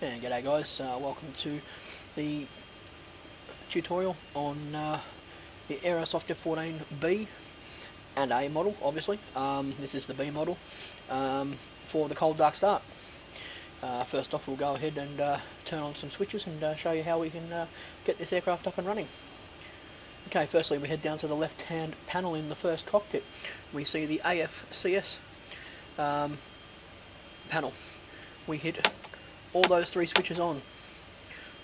And g'day guys, welcome to the tutorial on the Aerosoft F14B and A model, obviously. This is the B model for the cold dark start. First off, we'll go ahead and turn on some switches and show you how we can get this aircraft up and running. Okay, firstly we head down to the left hand panel in the first cockpit. We see the AFCS panel. We hit all those three switches on,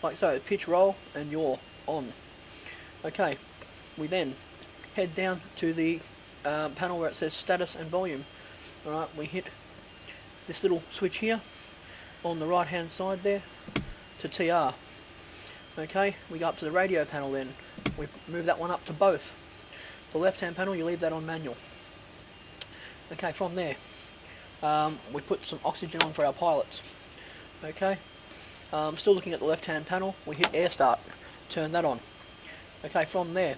like so: pitch, roll, and yaw on. Okay, we then head down to the panel where it says status and volume. Alright, we hit this little switch here on the right hand side there to TR. Okay, we go up to the radio panel, then we move that one up to both. The left hand panel, you leave that on manual. Okay, from there we put some oxygen on for our pilots. Okay, still looking at the left hand panel, we hit air start, turn that on. Okay, from there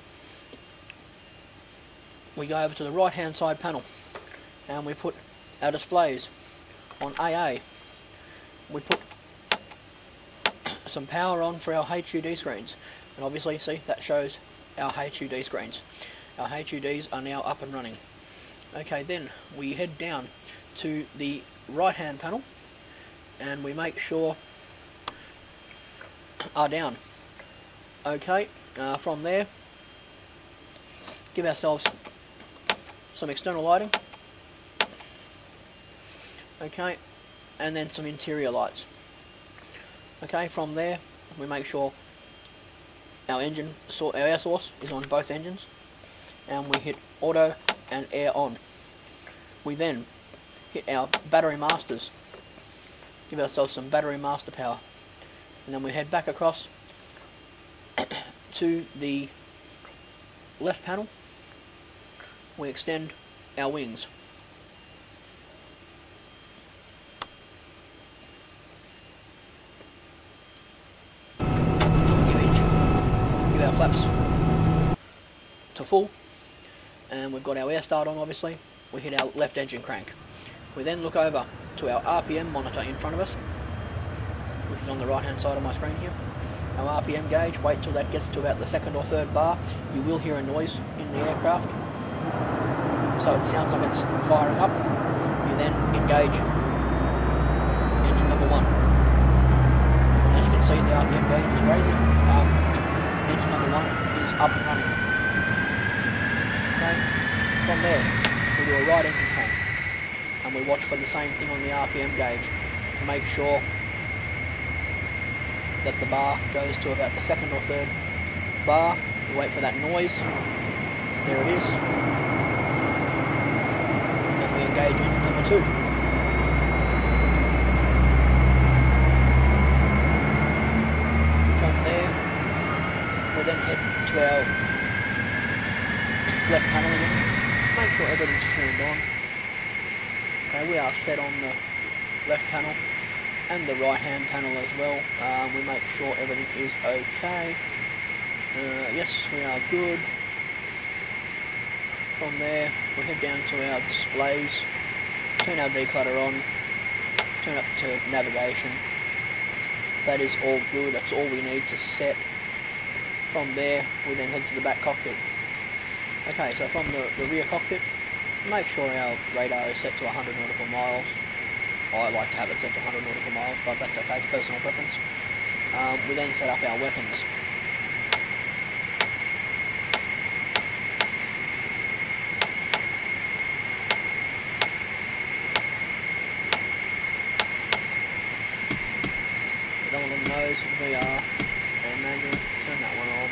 we go over to the right hand side panel and we put our displays on AA. We put some power on for our HUD screens, and obviously see that shows our HUD screens. Our HUDs are now up and running. Okay, then we head down to the right hand panel and we make sure are down. Okay, from there give ourselves some external lighting. Okay, and then some interior lights. Okay, from there we make sure our air source is on both engines, and we hit auto and air on. We then hit our battery masters, give ourselves some battery master power, and then we head back across to the left panel. We extend our wings. Give our flaps to full, and we've got our air start on. Obviously we hit our left engine crank. We then look over to our RPM monitor in front of us, which is on the right hand side of my screen here. Our RPM gauge, wait till that gets to about the second or third bar. You will hear a noise in the aircraft, so it sounds like it's firing up. You then engage engine number 1. And as you can see, the RPM gauge is raising. Engine number 1 is up and running. Okay. From there we do a right engine crank, and we watch for the same thing on the RPM gauge to make sure that the bar goes to about the second or third bar. We wait for that noise. There it is. And we engage engine number 2. From there we then head to our left panel again. Make sure everything's turned on. Okay, we are set on the left panel and the right hand panel as well. We make sure everything is okay. Yes, we are good. From there we head down to our displays, turn our declutter on, turn up to navigation. That is all good, that's all we need to set. From there we then head to the back cockpit. Okay, so from the rear cockpit, make sure our radar is set to 100 nautical miles. I like to have it set to 100 nautical miles, but that's okay, it's personal preference. We then set up our weapons. With all of those, VR and manual, turn that one on.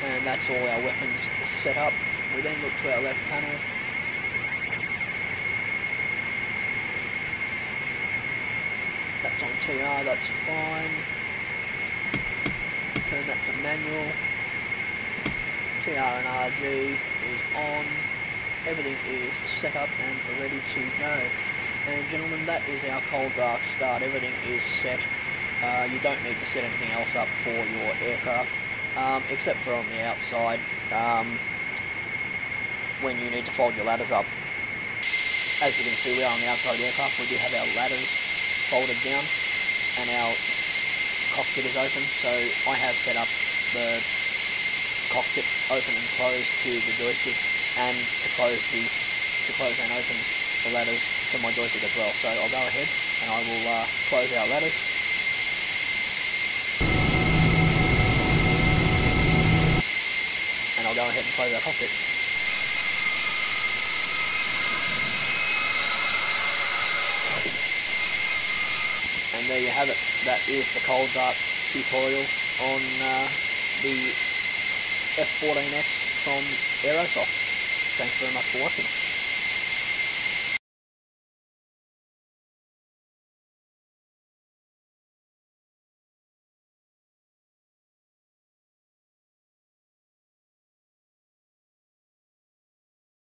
And that's all our weapons set up. We then look to our left panel. That's on TR, that's fine. Turn that to manual. TR and RG is on. Everything is set up and ready to go. And gentlemen, that is our cold dark start. Everything is set. You don't need to set anything else up for your aircraft, except for on the outside, when you need to fold your ladders up. As you can see, we are on the outside of the aircraft. We do have our ladders folded down and our cockpit is open. So I have set up the cockpit open and close to the joystick, and to close and open the ladders to my joystick as well. So I'll go ahead and I will close our ladders. And I'll go ahead and close our cockpit. And there you have it. That is the cold dart tutorial on the F14X from Aerosoft. Thanks very much for watching.